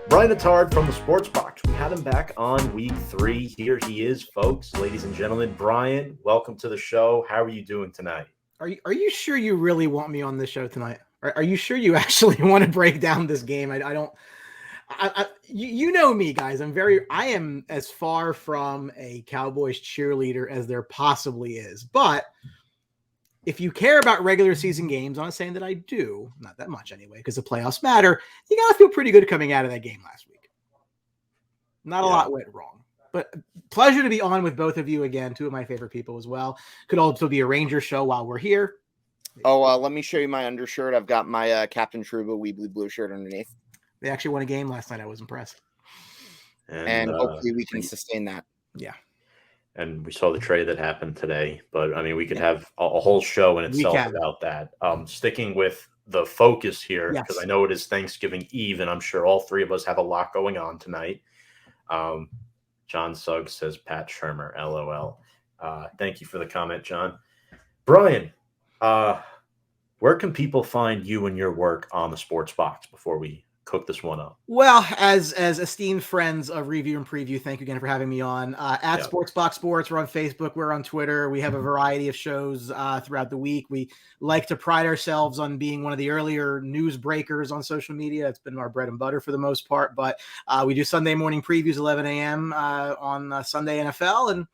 Brian Attard from the Sports Box. We had him back on week 3. Here he is, folks, ladies and gentlemen. Brian, welcome to the show. How are you doing tonight? Are you sure you really want me on the show tonight? Are you sure you actually want to break down this game? I don't. You know me, guys. I am as far from a Cowboys cheerleader as there possibly is. But if you care about regular season games, I'm not saying that I do, not that much anyway, because the playoffs matter. You gotta feel pretty good coming out of that game last week. Not a lot went wrong. But pleasure to be on with both of you again, two of my favorite people as well. Could also be a Ranger show while we're here. Let me show you my undershirt. I've got my Captain Truba Weebly Blue shirt underneath. They actually won a game last night. I was impressed. And hopefully we can sustain that. Yeah. And we saw the trade that happened today. But, I mean, we could have a whole show in itself about that. Sticking with the focus here, because I know it is Thanksgiving Eve, and I'm sure all three of us have a lot going on tonight. John Suggs says Pat Shermer, LOL. Thank you for the comment, John. Brian, where can people find you and your work on the Sports Box before we cook this one up? Well, as esteemed friends of Review and Preview, thank you again for having me on. At Sportsbox Sports, we're on Facebook, we're on Twitter. We have a variety of shows throughout the week. We like to pride ourselves on being one of the earlier news breakers on social media. It's been our bread and butter for the most part, but we do Sunday morning previews, 11 a.m. On Sunday NFL, and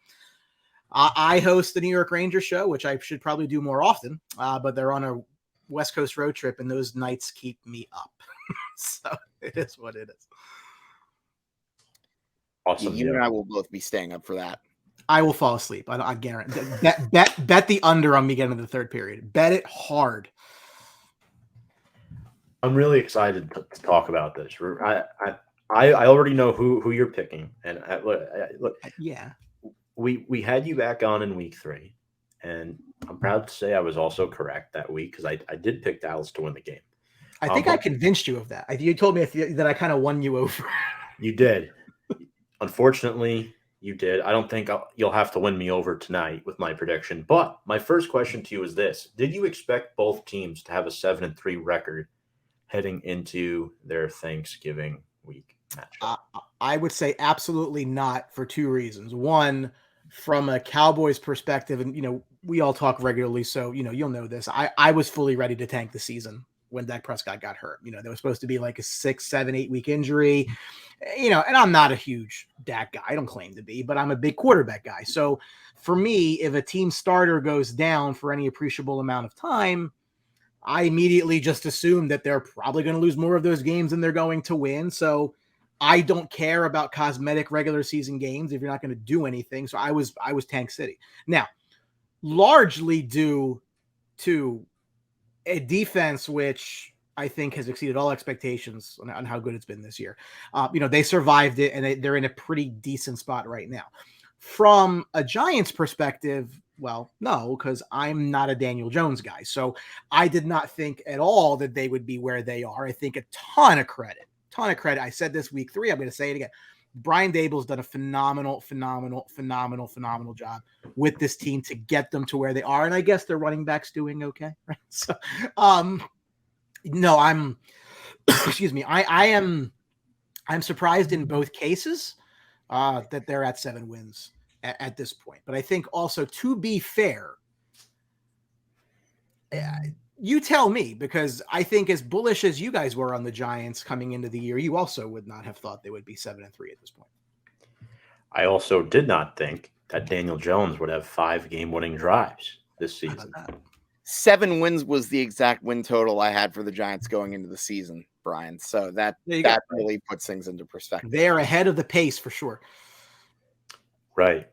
I host the New York Rangers show, which I should probably do more often, but they're on a West Coast road trip, and those nights keep me up. So it is what it is. Awesome. You and I will both be staying up for that. I will fall asleep. I guarantee. Bet the under on me getting to the third period. Bet it hard. I'm really excited to talk about this. I already know who you're picking, and look, yeah, we had you back on in week 3, and I'm proud to say I was also correct that week because I did pick Dallas to win the game. I think I convinced you of that. You told me that I kind of won you over. You did. Unfortunately, you did. I don't think you'll have to win me over tonight with my prediction. But my first question to you is this. Did you expect both teams to have a 7-3 record heading into their Thanksgiving week matchup? I would say absolutely not for two reasons. One, from a Cowboys perspective, and, we all talk regularly, so, you'll know this. I was fully ready to tank the season when Dak Prescott got hurt. There was supposed to be like a 6, 7, 8 week injury, and I'm not a huge Dak guy. I don't claim to be, but I'm a big quarterback guy. So for me, if a team starter goes down for any appreciable amount of time, I immediately just assume that they're probably going to lose more of those games than they're going to win. So I don't care about cosmetic regular season games if you're not going to do anything. So I was Tank City. Now, largely due to a defense which I think has exceeded all expectations on how good it's been this year. They survived it, and they're in a pretty decent spot right now. From a Giants perspective, well, no, because I'm not a Daniel Jones guy. So I did not think at all that they would be where they are. I think a ton of credit. I said this week 3. I'm going to say it again. Brian Daboll's done a phenomenal job with this team to get them to where they are. And I guess their running back's doing okay. Right? So, no, I'm, excuse me. I'm surprised in both cases that they're at 7 wins at this point. But I think also, to be fair, you tell me, because I think as bullish as you guys were on the Giants coming into the year, you also would not have thought they would be 7-3 at this point. I also did not think that Daniel Jones would have 5 game-winning drives this season. 7 wins was the exact win total I had for the Giants going into the season, Brian. So that really puts things into perspective. They are ahead of the pace for sure. Right.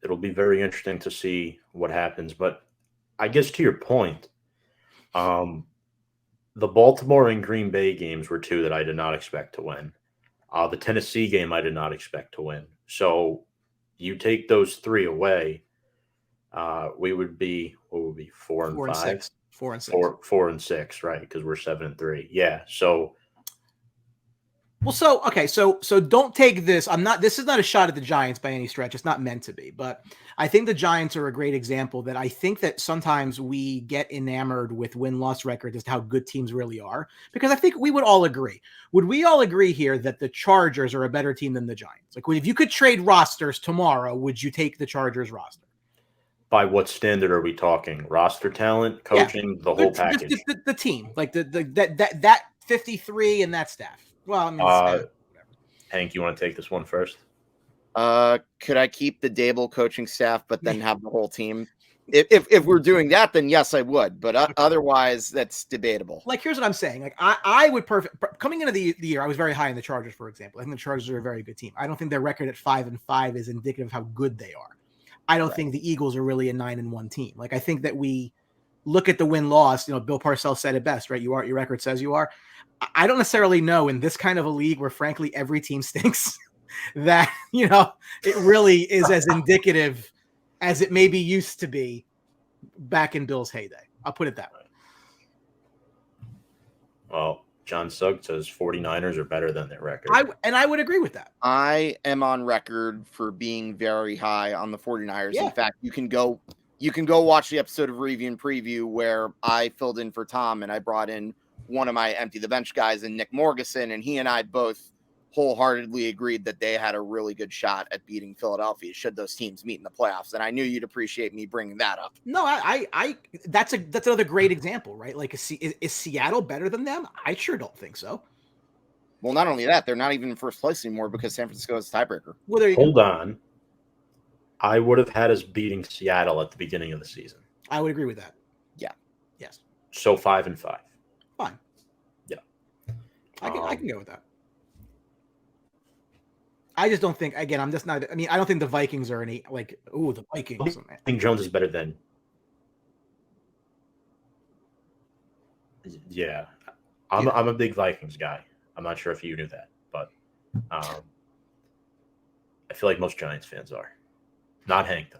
It'll be very interesting to see what happens. But I guess to your point, the Baltimore and Green Bay games were 2 that I did not expect to win. The Tennessee game I did not expect to win. So you take those 3 away, we would be 4 and 5, 4 and 6, 4 and 6, right? Because we're 7-3. Yeah. So Well, so don't take this. This is not a shot at the Giants by any stretch. It's not meant to be, but I think the Giants are a great example that I think that sometimes we get enamored with win-loss records as to how good teams really are, because I think we would all agree. Would we all agree here that the Chargers are a better team than the Giants? Like, if you could trade rosters tomorrow, would you take the Chargers roster? By what standard are we talking? Roster talent, coaching, the whole package? Just the team, like that 53 and that staff. Well, I mean, Hank, you want to take this one first? Could I keep the Dable coaching staff, but then have the whole team? If we're doing that, then yes, I would. But otherwise, that's debatable. Like, here's what I'm saying. Like, I would coming into the year, I was very high in the Chargers, for example. I think the Chargers are a very good team. I don't think their record at 5-5 is indicative of how good they are. I don't think the Eagles are really a 9-1 team. Like, I think that we look at the win-loss. You know, Bill Parcells said it best, right? You are, your record says you are. I don't necessarily know in this kind of a league where, frankly, every team stinks, that, you know, it really is as indicative as it maybe used to be back in Bill's heyday. I'll put it that way. Well, John Sugg says 49ers are better than their record. I would agree with that. I am on record for being very high on the 49ers. Yeah. In fact, you can go watch the episode of Review and Preview where I filled in for Tom and I brought in one of my empty the bench guys and Nick Morgeson, and he and I both wholeheartedly agreed that they had a really good shot at beating Philadelphia should those teams meet in the playoffs. And I knew you'd appreciate me bringing that up. No, that's another great example, right? Like, is Seattle better than them? I sure don't think so. Well, not only that, they're not even in first place anymore because San Francisco is a tiebreaker. Well, there you Hold on. I would have had us beating Seattle at the beginning of the season. I would agree with that. Yeah. Yes. So 5-5. Fine. Yeah. I can go with that. I just don't think, again, I'm just not, I mean, I don't think the Vikings are any, like, the Vikings. I think Jones is better than. Yeah. I'm a big Vikings guy. I'm not sure if you knew that, but I feel like most Giants fans are. Not Hank, though.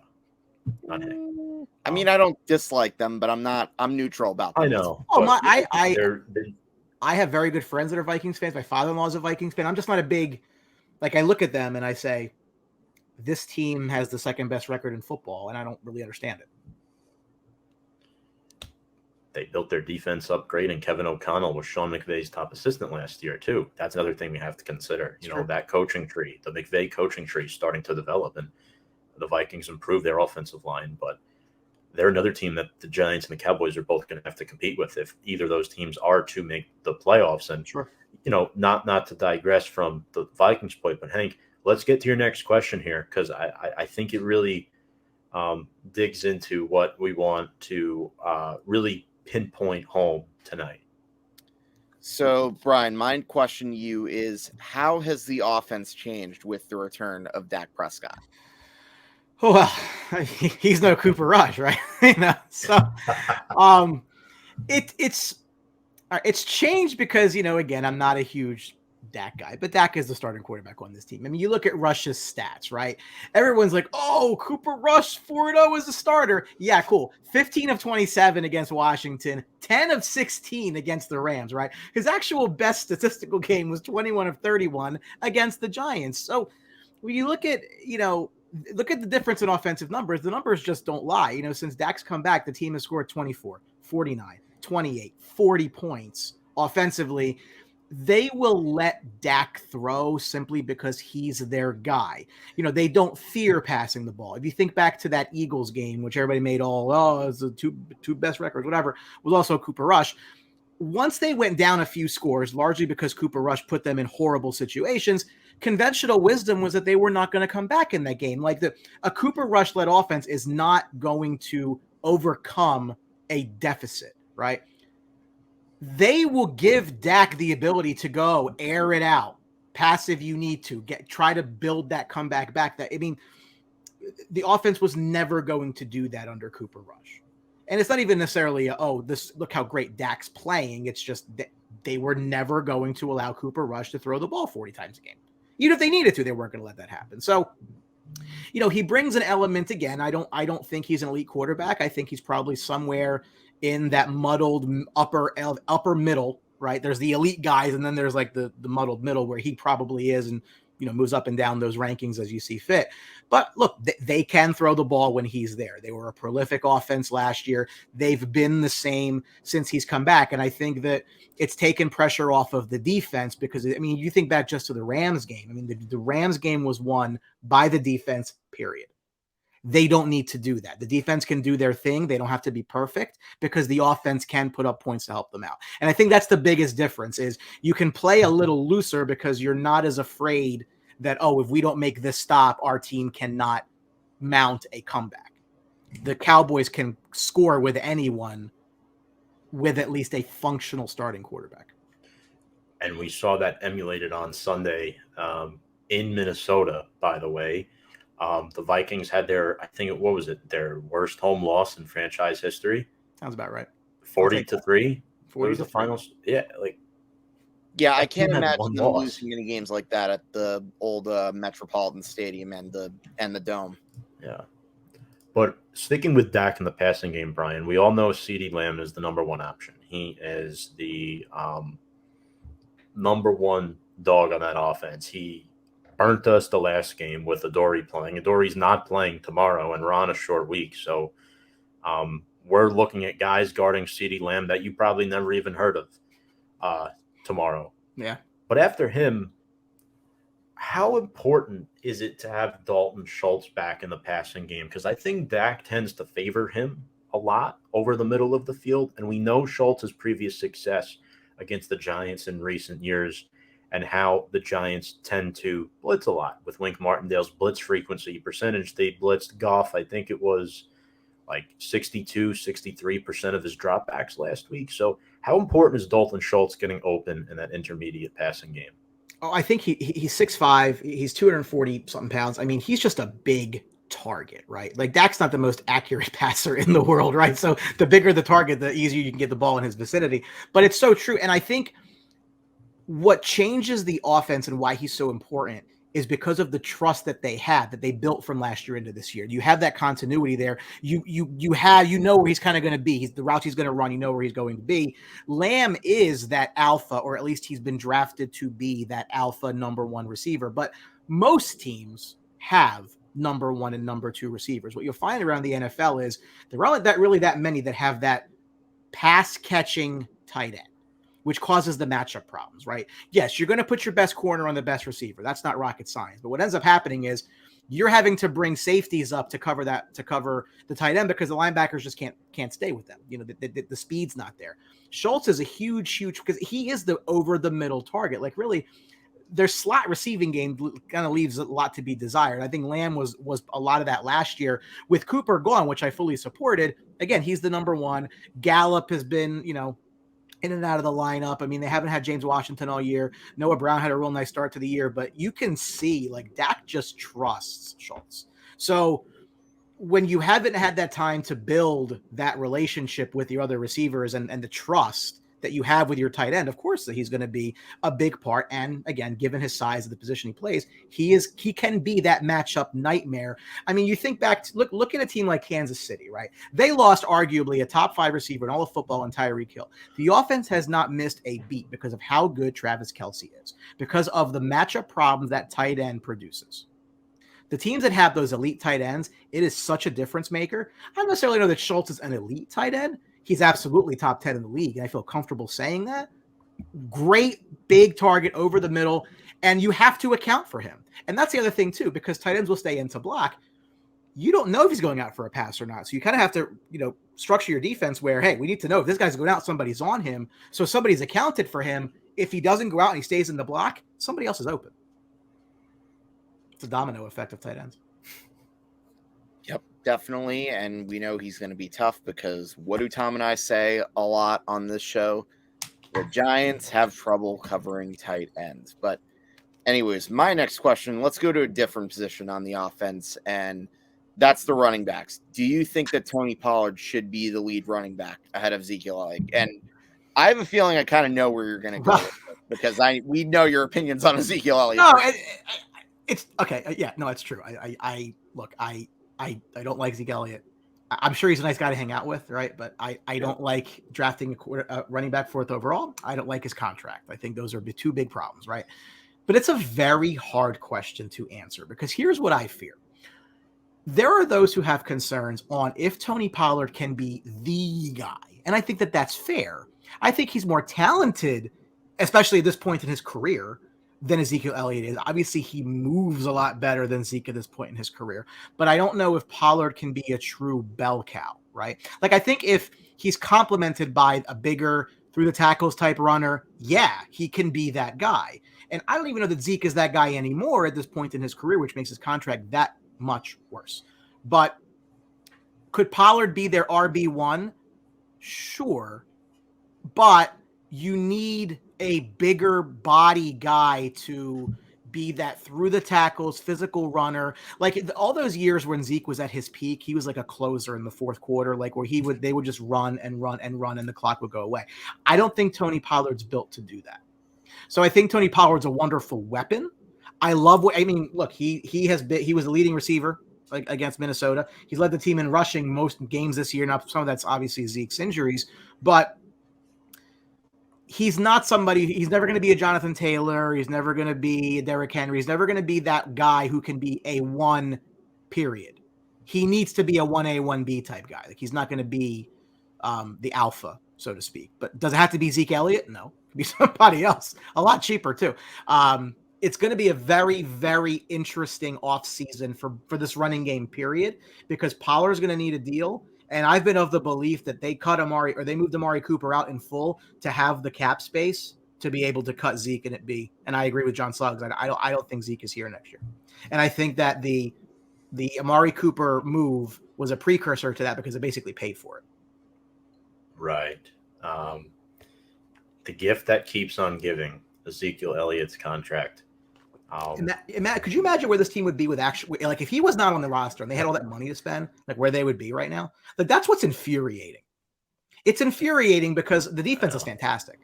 Not Hank. I mean, I don't dislike them, but I'm neutral about them. I know. I have very good friends that are Vikings fans. My father-in-law is a Vikings fan. I'm just not a big, like, I look at them and I say, this team has the second best record in football, and I don't really understand it. They built their defense up great, and Kevin O'Connell was Sean McVay's top assistant last year, too. That's another thing we have to consider. You know, that coaching tree, the McVay coaching tree starting to develop, and the Vikings improved their offensive line, but they're another team that the Giants and the Cowboys are both going to have to compete with if either of those teams are to make the playoffs. And, you know, not to digress from the Vikings point, but Hank, let's get to your next question here, because I think it really digs into what we want to really pinpoint home tonight. So, Brian, my question to you is, how has the offense changed with the return of Dak Prescott? Well, he's no Cooper Rush, right? You know, so it's changed because, you know, again, I'm not a huge Dak guy, but Dak is the starting quarterback on this team. I mean, you look at Rush's stats, right? Everyone's like, oh, Cooper Rush 4-0 as a starter. Yeah, cool. 15 of 27 against Washington, 10 of 16 against the Rams, right? His actual best statistical game was 21 of 31 against the Giants. So when you look at, you know, look at the difference in offensive numbers. The numbers just don't lie. You know, since Dak's come back, the team has scored 24, 49, 28, 40 points offensively. They will let Dak throw simply because he's their guy. You know, they don't fear passing the ball. If you think back to that Eagles game, which everybody made it's the two best records, whatever, was also Cooper Rush. Once they went down a few scores, largely because Cooper Rush put them in horrible situations, conventional wisdom was that they were not going to come back in that game. Like a Cooper Rush-led offense is not going to overcome a deficit, right? They will give Dak the ability to go air it out, pass if you need to, try to build that comeback back. The offense was never going to do that under Cooper Rush. And it's not even necessarily, look how great Dak's playing. It's just that they were never going to allow Cooper Rush to throw the ball 40 times a game. Even if they needed to, they weren't going to let that happen. So, you know, he brings an element again. I don't think he's an elite quarterback. I think he's probably somewhere in that muddled upper middle right? There's the elite guys, and then there's like the muddled middle where he probably is, and moves up and down those rankings as you see fit. But look, they can throw the ball when he's there. They were a prolific offense last year. They've been the same since he's come back. And I think that it's taken pressure off of the defense because, I mean, you think back just to the Rams game. I mean, the Rams game was won by the defense, period. They don't need to do that. The defense can do their thing. They don't have to be perfect because the offense can put up points to help them out. And I think that's the biggest difference is you can play a little looser because you're not as afraid that, oh, if we don't make this stop, our team cannot mount a comeback. The Cowboys can score with anyone with at least a functional starting quarterback. And we saw that emulated on Sunday in Minnesota, by the way. The Vikings had their worst home loss in franchise history. Sounds about right. 40-3. What was the finals? Yeah, yeah, I can't imagine them losing any games like that at the old Metropolitan Stadium and the Dome. Yeah. But sticking with Dak in the passing game, Brian, we all know CeeDee Lamb is the number one option. He is the number one dog on that offense. He burnt us the last game with Adoree playing. Adoree's not playing tomorrow, and we're on a short week. So we're looking at guys guarding CeeDee Lamb that you probably never even heard of tomorrow. Yeah. But after him, how important is it to have Dalton Schultz back in the passing game? Because I think Dak tends to favor him a lot over the middle of the field. And we know Schultz's previous success against the Giants in recent years and how the Giants tend to blitz a lot with Wink Martindale's blitz frequency percentage. They blitzed Goff, I think it was like 63% of his dropbacks last week. So how important is Dalton Schultz getting open in that intermediate passing game? Oh, I think he's 6'5", he's 240 something pounds. I mean, he's just a big target, right? Like Dak's not the most accurate passer in the world, right? So the bigger the target, the easier you can get the ball in his vicinity. But it's so true. And I think what changes the offense and why he's so important is because of the trust that they had, that they built from last year into this year. You have that continuity there. You know where he's kind of going to be. The routes he's going to run, you know where he's going to be. Lamb is that alpha, or at least he's been drafted to be that alpha number one receiver. But most teams have number one and number two receivers. What you'll find around the NFL is there aren't really that many that have that pass catching tight end, which causes the matchup problems, right? Yes, you're going to put your best corner on the best receiver. That's not rocket science. But what ends up happening is you're having to bring safeties up to cover the tight end because the linebackers just can't stay with them. You know, the speed's not there. Schultz is a huge, because he is the over the middle target. Like really, their slot receiving game kind of leaves a lot to be desired. I think Lamb was a lot of that last year with Cooper gone, which I fully supported. Again, he's the number one. Gallup has been, in and out of the lineup. I mean, they haven't had James Washington all year. Noah Brown had a real nice start to the year, but you can see like Dak just trusts Schultz. So when you haven't had that time to build that relationship with your other receivers and the trust that you have with your tight end, of course that he's going to be a big part. And again, given his size of the position he plays, he can be that matchup nightmare. I mean, you think back to look at a team like Kansas City, right? They lost arguably a top 5 receiver in all of football and Tyreek Hill. The offense has not missed a beat because of how good Travis Kelce is, because of the matchup problems that tight end produces. The teams that have those elite tight ends, it is such a difference maker. I don't necessarily know that Schultz is an elite tight end. He's absolutely top 10 in the league, and I feel comfortable saying that. Great big target over the middle, and you have to account for him. And that's the other thing, too, because tight ends will stay into block. You don't know if he's going out for a pass or not. So you kind of have to, structure your defense where, hey, we need to know if this guy's going out, somebody's on him. So somebody's accounted for him. If he doesn't go out and he stays in the block, somebody else is open. It's a domino effect of tight ends. Yep, definitely. And we know he's going to be tough because what do Tom and I say a lot on this show? The Giants have trouble covering tight ends. But anyways, my next question, let's go to a different position on the offense, and that's the running backs. Do you think that Tony Pollard should be the lead running back ahead of Ezekiel Elliott? And I have a feeling I kind of know where you're going to go with it because we know your opinions on Ezekiel Elliott. No, it's okay. Yeah, no, it's true. I don't like Ezekiel Elliott. I'm sure he's a nice guy to hang out with, right? But I don't like drafting a running back 4th overall. I don't like his contract. I think those are the 2 big problems, right? But it's a very hard question to answer because here's what I fear. There are those who have concerns on if Tony Pollard can be the guy. And I think that that's fair. I think he's more talented, especially at this point in his career, than Ezekiel Elliott is. Obviously, he moves a lot better than Zeke at this point in his career. But I don't know if Pollard can be a true bell cow, right? Like, I think if he's complemented by a bigger through the tackles type runner, yeah, he can be that guy. And I don't even know that Zeke is that guy anymore at this point in his career, which makes his contract that much worse. But could Pollard be their RB1? Sure. But you need a bigger body guy to be that through the tackles, physical runner. Like all those years when Zeke was at his peak, he was like a closer in the 4th quarter, like where they would just run and run and run and the clock would go away. I don't think Tony Pollard's built to do that. So I think Tony Pollard's a wonderful weapon. Look, he was the leading receiver against Minnesota. He's led the team in rushing most games this year. Now, some of that's obviously Zeke's injuries, but he's not somebody. He's never going to be a Jonathan Taylor. He's never going to be a Derrick Henry. He's never going to be that guy who can be a 1 period. He needs to be a 1A, 1B type guy. Like he's not going to be the alpha, so to speak. But does it have to be Zeke Elliott? No, it could be somebody else. A lot cheaper too. It's going to be a very, very interesting offseason for this running game period because Pollard's going to need a deal. And I've been of the belief that they moved Amari Cooper out in full to have the cap space to be able to cut Zeke and I agree with John Sluggs. I don't think Zeke is here next year. And I think that the Amari Cooper move was a precursor to that because it basically paid for it. Right. The gift that keeps on giving, Ezekiel Elliott's contract. Matt, could you imagine where this team would be with actually, like if he was not on the roster and they had all that money to spend, like where they would be right now? Like that's what's infuriating. It's infuriating because the defense is fantastic.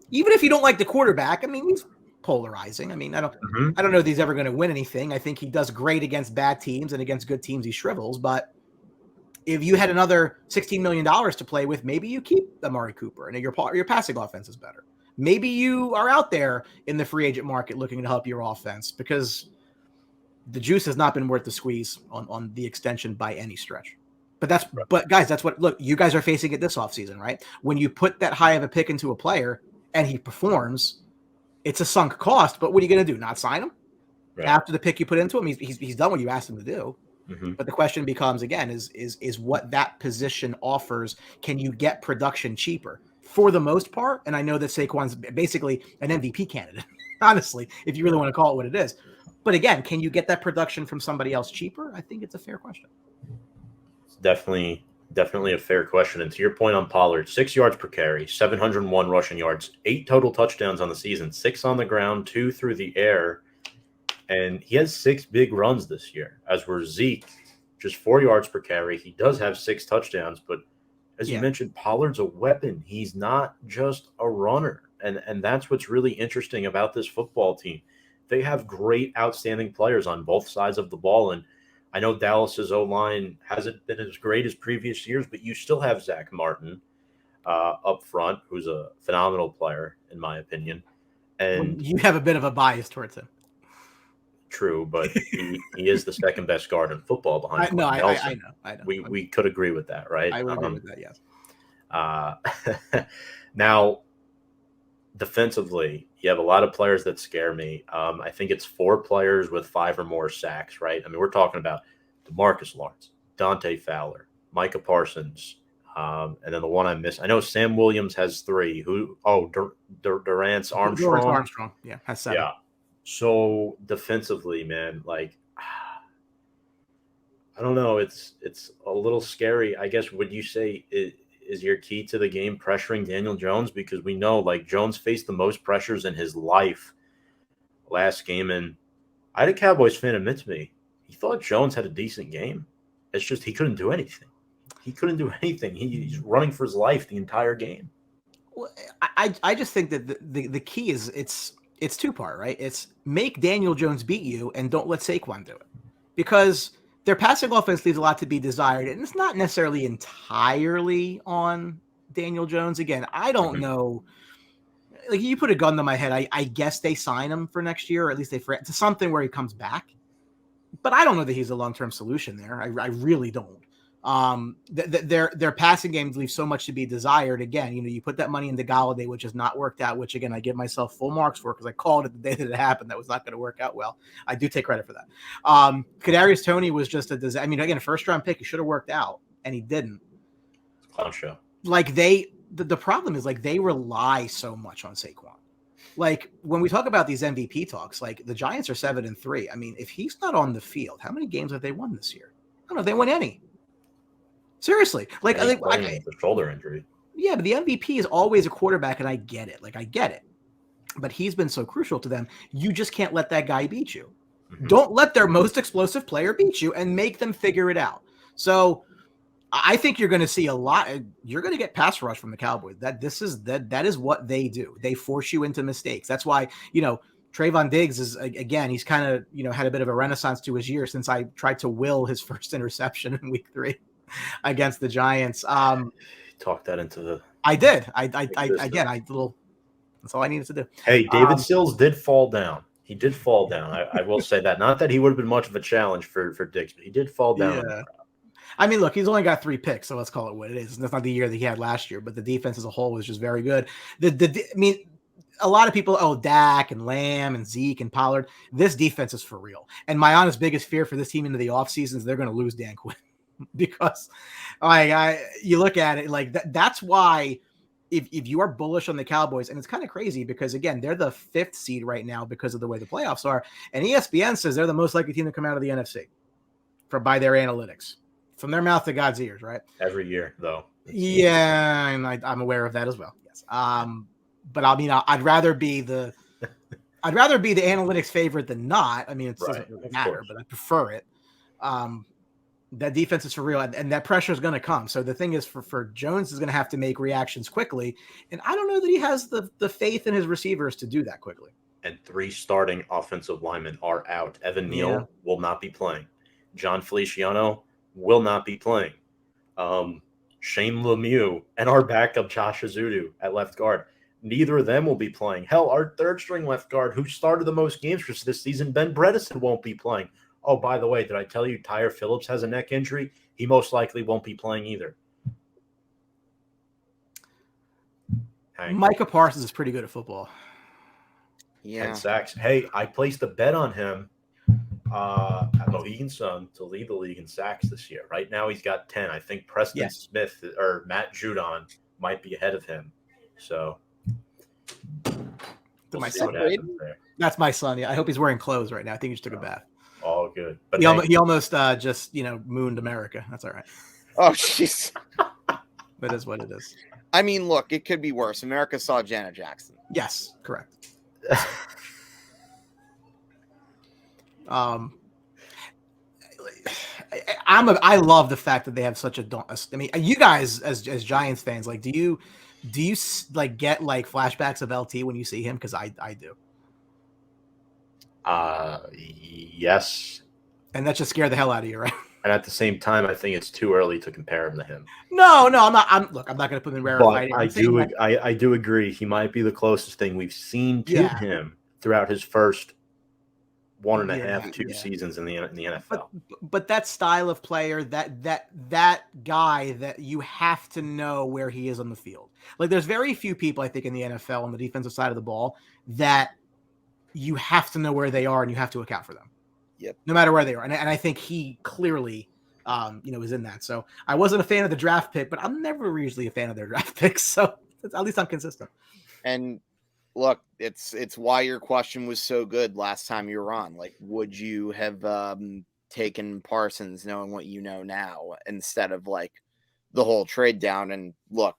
Even if you don't like the quarterback, I mean, he's polarizing. I mean, I don't know if he's ever going to win anything. I think he does great against bad teams and against good teams, he shrivels. But if you had another $16 million to play with, maybe you keep Amari Cooper and your passing offense is better. Maybe you are out there in the free agent market looking to help your offense because the juice has not been worth the squeeze on the extension by any stretch. But guys, that's what, look, you guys are facing it this offseason, right? When you put that high of a pick into a player and he performs, it's a sunk cost, but what are you going to do? Not sign him? Right. After the pick you put into him, he's done what you asked him to do. Mm-hmm. But the question becomes, again, is what that position offers, can you get production cheaper? For the most part, and I know that Saquon's basically an MVP candidate, honestly, if you really want to call it what it is. But again, can you get that production from somebody else cheaper? I think it's a fair question. It's definitely a fair question. And to your point on Pollard, 6 yards per carry, 701 rushing yards, 8 total touchdowns on the season, 6 on the ground, 2 through the air. And he has 6 big runs this year, as were Zeke, just 4 yards per carry. He does have 6 touchdowns, but as you mentioned, Pollard's a weapon. He's not just a runner. And that's what's really interesting about this football team. They have great, outstanding players on both sides of the ball. And I know Dallas's O-line hasn't been as great as previous years, but you still have Zach Martin up front, who's a phenomenal player, in my opinion. And you have a bit of a bias towards him. True, but he is the second best guard in football behind Nelson. I know. We could agree with that, right? I would agree with that, yes. Now, defensively, you have a lot of players that scare me. I think it's 4 players with 5 or more sacks, right? I mean, we're talking about DeMarcus Lawrence, Dante Fowler, Micah Parsons, and then the one I missed. I know Sam Williams has 3. Durance Armstrong. Has 7. Yeah. So defensively, man, like, I don't know. It's a little scary. I guess, would you say is your key to the game pressuring Daniel Jones? Because we know, like, Jones faced the most pressures in his life last game. And I had a Cowboys fan admit to me, he thought Jones had a decent game. It's just he couldn't do anything. He's running for his life the entire game. Well, I just think that the key is it's 2-part, right? It's make Daniel Jones beat you and don't let Saquon do it. Because their passing offense leaves a lot to be desired, and it's not necessarily entirely on Daniel Jones. Again, I don't know. Like, you put a gun to my head, I guess they sign him for next year, or at least to something where he comes back. But I don't know that he's a long-term solution there. I really don't. Their passing games leave so much to be desired. Again, you put that money into Galladay, which has not worked out, which again, I give myself full marks for, because I called it the day that it happened. That was not going to work out well. I do take credit for that. Kadarius Toney was just a disaster. I mean, again, a first-round pick, he should have worked out, and he didn't. Clown show. Like, the problem is, like, they rely so much on Saquon. Like, when we talk about these MVP talks, like, the Giants are 7-3. I mean, if he's not on the field, how many games have they won this year? I don't know if they won any. Seriously. Like, the shoulder injury. Yeah, but the MVP is always a quarterback, and I get it. Like, I get it. But he's been so crucial to them. You just can't let that guy beat you. Mm-hmm. Don't let their most explosive player beat you, and make them figure it out. So I think you're going to see a lot. You're going to get pass rush from the Cowboys. That is what they do. They force you into mistakes. That's why, Trayvon Diggs is, again, he's kind of, had a bit of a renaissance to his year since I tried to will his first interception in week 3 against the Giants. Talk that into the. I did. That's all I needed to do. Hey, David Sills did fall down. He did fall down. I will say that. Not that he would have been much of a challenge for Diggs, but he did fall down. Yeah. I mean, look, he's only got 3 picks, so let's call it what it is. That's not the year that he had last year, but the defense as a whole was just very good. I mean, a lot of people, Dak and Lamb and Zeke and Pollard, this defense is for real. And my honest biggest fear for this team into the offseason is they're going to lose Dan Quinn. Because you look at it like that's why if you are bullish on the Cowboys, and it's kind of crazy because, again, they're the 5th seed right now because of the way the playoffs are, and ESPN says they're the most likely team to come out of the NFC by their analytics. From their mouth to God's ears, right? Every year, though. Yeah, and I'm aware of that as well. Yes. But I mean, I'd rather be the analytics favorite than not. I mean, it doesn't really matter, but I prefer it. That defense is for real, and that pressure is going to come. So the thing is, for Jones is going to have to make reactions quickly, and I don't know that he has the faith in his receivers to do that quickly. And 3 starting offensive linemen are out. Evan Neal will not be playing. John Feliciano will not be playing. Shane Lemieux and our backup Josh Azudu at left guard. Neither of them will be playing. Hell, our 3rd-string left guard, who started the most games for us this season, Ben Bredesen, won't be playing. Oh, by the way, did I tell you Tyre Phillips has a neck injury? He most likely won't be playing either. Micah Parsons is pretty good at football. Yeah. 10 sacks. Hey, I placed a bet on him. Mohegan Sun to lead the league in sacks this year. Right now, he's got 10. I think Preston Smith or Matt Judon might be ahead of him. So, my son. That's my son. Yeah, I hope he's wearing clothes right now. I think he just took a bath. All good. But he almost just mooned America. That's all right. Oh, jeez. That is what it is. I mean, look, it could be worse. America saw Janet Jackson. Yes, correct. I love the fact that they have such I mean, you guys as Giants fans, like, do you like get like flashbacks of LT when you see him? Because I do. Yes. And that just scared the hell out of you, right? And at the same time, I think it's too early to compare him to him. No, I'm not. I'm not going to put him in rarefied. I do agree. He might be the closest thing we've seen to him throughout his first 1.5, 2 seasons in the NFL. But that style of player, that guy that you have to know where he is on the field. Like, there's very few people, I think, in the NFL on the defensive side of the ball that you have to know where they are and you have to account for them. Yep. No matter where they are. And I think he clearly, is in that. So I wasn't a fan of the draft pick, but I'm never usually a fan of their draft picks. So at least I'm consistent. And look, it's why your question was so good last time you were on. Like, would you have taken Parsons knowing what you know now instead of like the whole trade down? And look,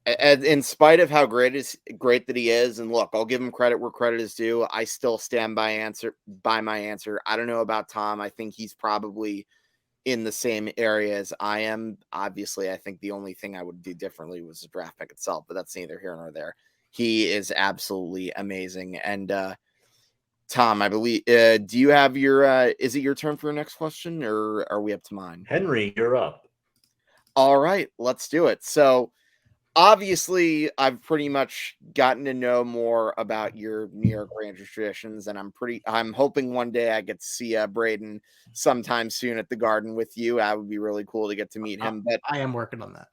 in spite of how great that he is, and look, I'll give him credit where credit is due. I still stand by my answer. I don't know about Tom. I think he's probably in the same area as I am. Obviously, I think the only thing I would do differently was the draft pick itself, but that's neither here nor there. He is absolutely amazing. And Tom, I believe, do you have your, is it your turn for your next question, or are we up to mine? Henry, you're up. All right, let's do it. So, obviously, I've pretty much gotten to know more about your New York Rangers traditions, and I'm hoping one day I get to see Braden sometime soon at the Garden with you. That would be really cool to get to meet him. But I am working on that.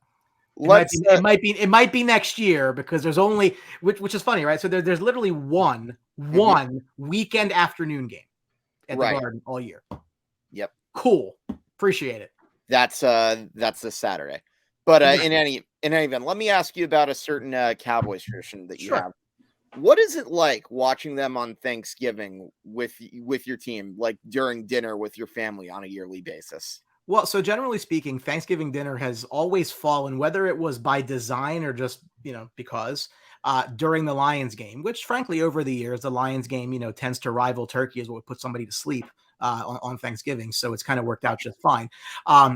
It might be next year, because there's only, which is funny, right? So there's literally one weekend afternoon game at the Garden all year. Yep. Cool. Appreciate it. That's this Saturday. But in any event, let me ask you about a certain Cowboys tradition that you have. What is it like watching them on Thanksgiving with your team, like during dinner with your family on a yearly basis? Well, so generally speaking, Thanksgiving dinner has always fallen, whether it was by design or just, because during the Lions game, which frankly, over the years, the Lions game, tends to rival turkey as what would put somebody to sleep on Thanksgiving. So it's kind of worked out just fine.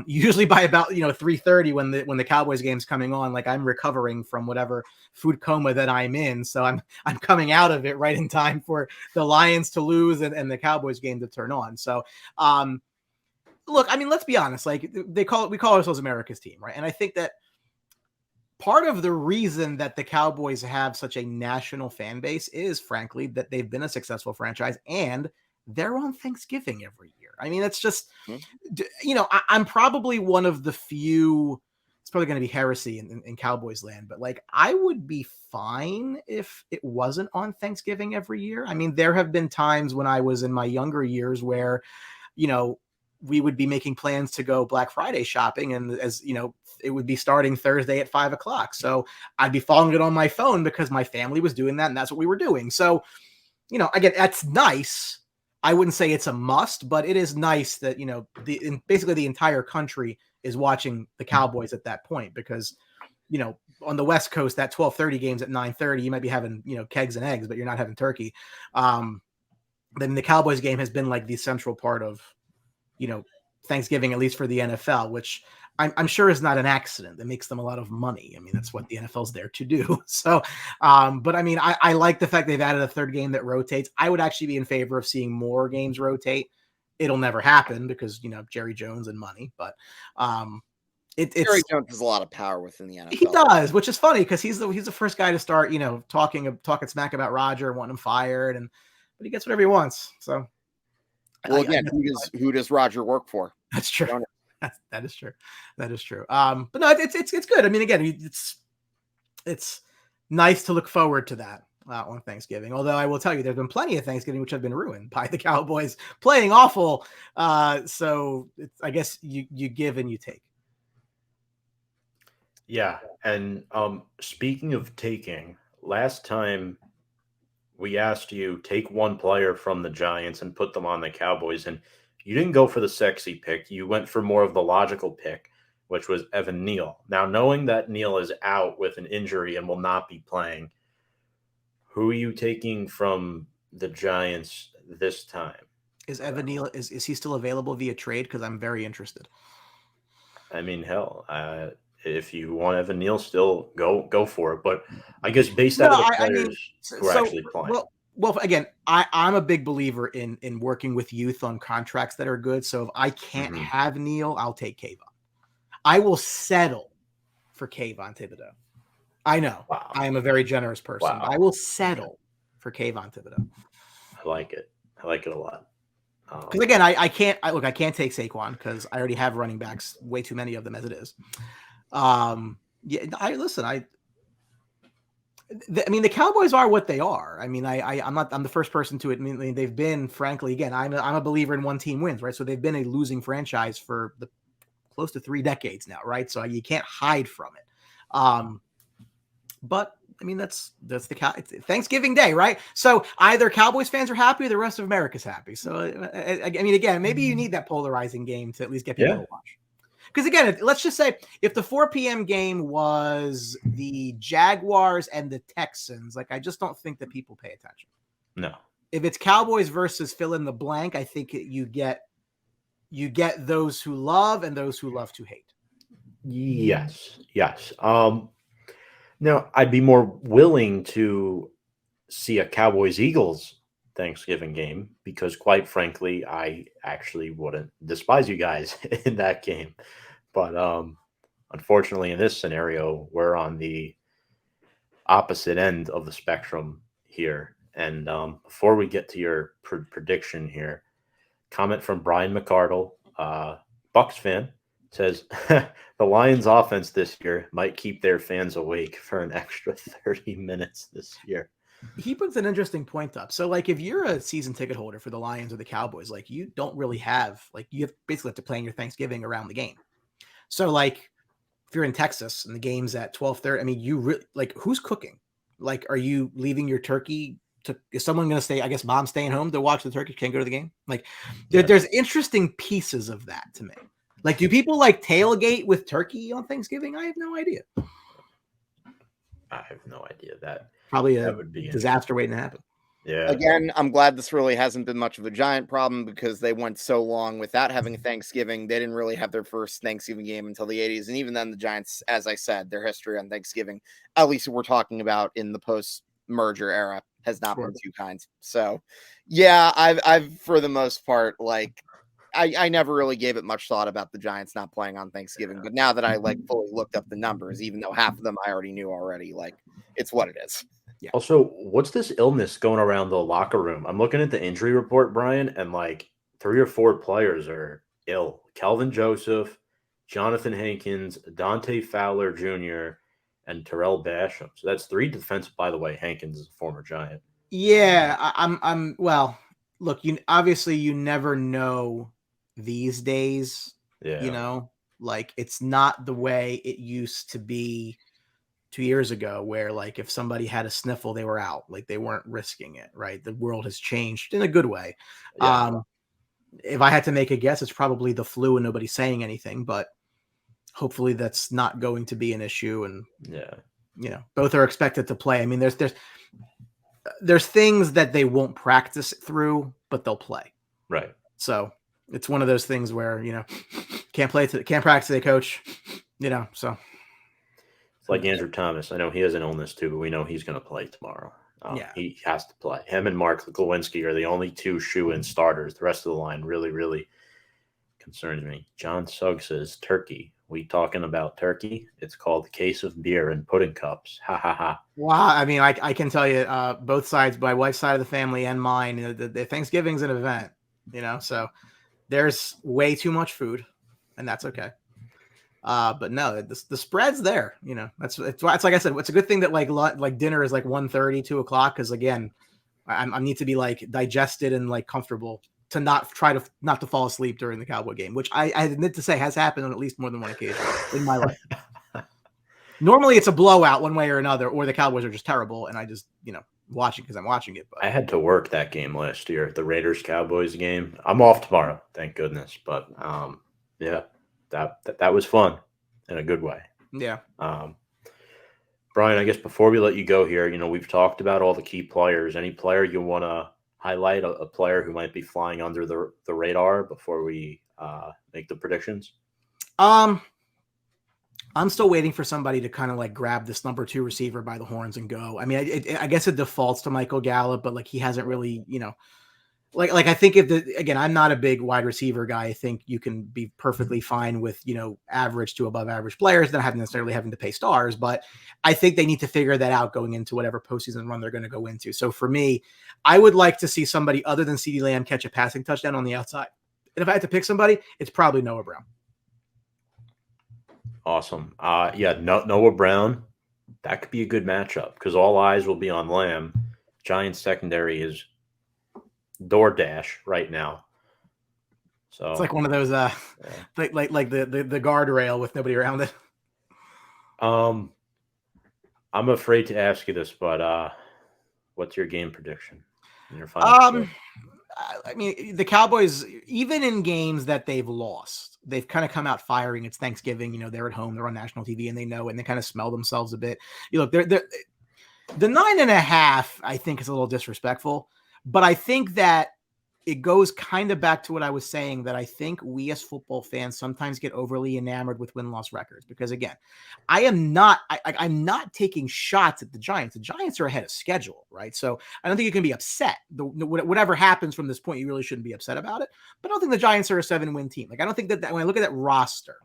Usually by about, 3:30 when the Cowboys game's coming on, like I'm recovering from whatever food coma that I'm in. So I'm coming out of it right in time for the Lions to lose and the Cowboys game to turn on. So, look, I mean, let's be honest. Like we call ourselves America's team, right? And I think that part of the reason that the Cowboys have such a national fan base is, frankly, that they've been a successful franchise and they're on Thanksgiving every year. I mean, it's just, I'm probably one of the few. It's probably going to be heresy in Cowboys land, but like I would be fine if it wasn't on Thanksgiving every year. I mean, there have been times when I was in my younger years where, we would be making plans to go Black Friday shopping. And as it would be starting Thursday at 5:00. So I'd be following it on my phone because my family was doing that. And that's what we were doing. So, again, that's nice. I wouldn't say it's a must, but it is nice that, basically the entire country is watching the Cowboys at that point, because, on the West Coast, that 12:30 games at 9:30, you might be having, kegs and eggs, but you're not having turkey. Then the Cowboys game has been like the central part of, Thanksgiving, at least for the NFL, which I'm sure is not an accident. That makes them a lot of money. I mean, that's what the NFL's there to do. So, but I mean, I like the fact they've added a third game that rotates. I would actually be in favor of seeing more games rotate. It'll never happen because, Jerry Jones and money, but Jerry Jones has a lot of power within the NFL. He does, which is funny because he's the first guy to start, talking smack about Roger, wanting him fired, but he gets whatever he wants. So, well, again, who does Roger work for? That's true. That is true. That is true. But no, it's good. I mean, again, it's nice to look forward to that on Thanksgiving. Although I will tell you, there's been plenty of Thanksgiving which have been ruined by the Cowboys playing awful. So I guess you give and you take. Yeah, and speaking of taking, last time we asked you take one player from the Giants and put them on the Cowboys, and you didn't go for the sexy pick. You went for more of the logical pick, which was Evan Neal. Now, knowing that Neal is out with an injury and will not be playing, who are you taking from the Giants this time? Is Evan Neal, is he still available via trade? Because I'm very interested. I mean, hell, if you want Evan Neal still, go for it. But I guess based out of the players who are actually playing. Well, again, I'm a big believer in working with youth on contracts that are good. So if I can't have Neal, I'll take Kayvon. I will settle for Kayvon Thibodeau. I know. Wow. I am a very generous person. Wow. I will settle for Kayvon Thibodeau. I like it. I like it a lot. Because again, I can't take Saquon because I already have running backs, way too many of them as it is. I mean, the Cowboys are what they are. I mean, I'm the first person to admit they've been, frankly, again, I'm a believer in one team wins, right? So they've been a losing franchise for close to 3 decades now, right? So you can't hide from it. But I mean, it's Thanksgiving Day, right? So either Cowboys fans are happy or the rest of America's happy. So I mean, again, maybe you need that polarizing game to at least get people to watch. Because again, let's just say if the 4 p.m. game was the Jaguars and the Texans, like I just don't think that people pay attention. No. If it's Cowboys versus fill in the blank, I think you get those who love and those who love to hate. Yes. Now I'd be more willing to see a Cowboys Eagles Thanksgiving game because, quite frankly, I actually wouldn't despise you guys in that game. But unfortunately, in this scenario, we're on the opposite end of the spectrum here. And before we get to your prediction here, comment from Brian McCardle, Bucks fan, says the Lions offense this year might keep their fans awake for an extra 30 minutes this year. He puts an interesting point up. So, like, if you're a season ticket holder for the Lions or the Cowboys, like, you don't really have, like, you basically have to plan your Thanksgiving around the game. So, like, if you're in Texas and the game's at 12:30, I mean, you really, like, who's cooking? Like, are you leaving your turkey is someone going to stay? I guess mom's staying home to watch the turkey, can't go to the game. Like, there's interesting pieces of that to me. Like, do people like tailgate with turkey on Thanksgiving? I have no idea. I have no idea. That probably a disaster waiting to happen. Yeah. Again, I'm glad this really hasn't been much of a Giant problem because they went so long without having Thanksgiving. They didn't really have their first Thanksgiving game until the 80s. And even then, the Giants, as I said, their history on Thanksgiving, at least we're talking about in the post-merger era, has not been too kind. So, yeah, I've for the most part, like, I never really gave it much thought about the Giants not playing on Thanksgiving. But now that I, like, fully looked up the numbers, even though half of them I already knew already, like, it's what it is. Yeah. Also, what's this illness going around the locker room? I'm looking at the injury report, Brian, and like 3 or 4 players are ill. Kelvin Joseph, Jonathan Hankins, Dante Fowler Jr., and Terrell Basham. So that's 3 defense. By the way, Hankins is a former Giant. Yeah, I'm well, look, you obviously you never know these days. Yeah. You know, like, it's not the way it used to be 2 years ago, where, like, if somebody had a sniffle, they were out. Like, they weren't risking it, right? The world has changed in a good way. Yeah. If I had to make a guess, it's probably the flu and nobody's saying anything, but hopefully that's not going to be an issue. And you know, both are expected to play. I mean, there's things that they won't practice through, but they'll play. Right. So it's one of those things where, you know, can't practice today, coach. You know, so. It's like Andrew Thomas. I know he has an illness too, but we know he's going to play tomorrow. He has to play. Him and Mark Lewinsky are the only 2 shoe-in starters. The rest of the line really, really concerns me. John Sugg says, turkey. We talking about turkey? It's called the case of beer and pudding cups. Ha, ha, ha. Wow. I mean, I can tell you both sides, my wife's side of the family and mine, the Thanksgiving's an event, you know, so there's way too much food, and that's okay. But no, the spread's there, you know, that's like I said, it's a good thing that like dinner is like 1:30, 2 o'clock. Cause again, I need to be like digested and like comfortable to not to fall asleep during the Cowboy game, which I admit to say has happened on at least more than one occasion in my life. Normally it's a blowout one way or another, or the Cowboys are just terrible. And I just, you know, watching because I'm watching it. But I had to work that game last year, the Raiders Cowboys game. I'm off tomorrow, thank goodness. But yeah. That was fun in a good way. Yeah. Brian, I guess before we let you go here, you know, we've talked about all the key players. Any player you want to highlight, a player who might be flying under the radar before we make the predictions? I'm still waiting for somebody to kind of like grab this number 2 receiver by the horns and go. I mean, I guess it defaults to Michael Gallup, but like he hasn't really, you know, like I think again, I'm not a big wide receiver guy. I think you can be perfectly fine with, you know, average to above average players, not necessarily having to pay stars, but I think they need to figure that out going into whatever postseason run they're going to go into. So for me, I would like to see somebody other than CeeDee Lamb catch a passing touchdown on the outside. And if I had to pick somebody, it's probably Noah Brown. Awesome. Noah Brown, that could be a good matchup because all eyes will be on Lamb. Giants secondary is DoorDash right now. So it's like one of those like the guardrail with nobody around it. I'm afraid to ask you this, but what's your game prediction in your final I mean, the Cowboys, even in games that they've lost, they've kind of come out firing. It's Thanksgiving, you know, they're at home, they're on national TV, and they know, and they kind of smell themselves a bit. You look, they're the 9.5, I think, is a little disrespectful. But I think that it goes kind of back to what I was saying, that I think we as football fans sometimes get overly enamored with win-loss records, because again, I'm not taking shots at the Giants. The Giants are ahead of schedule, right? So I don't think you can be upset. Whatever happens from this point, you really shouldn't be upset about it. But I don't think the Giants are a 7-win team. Like, I don't think that when I look at that roster,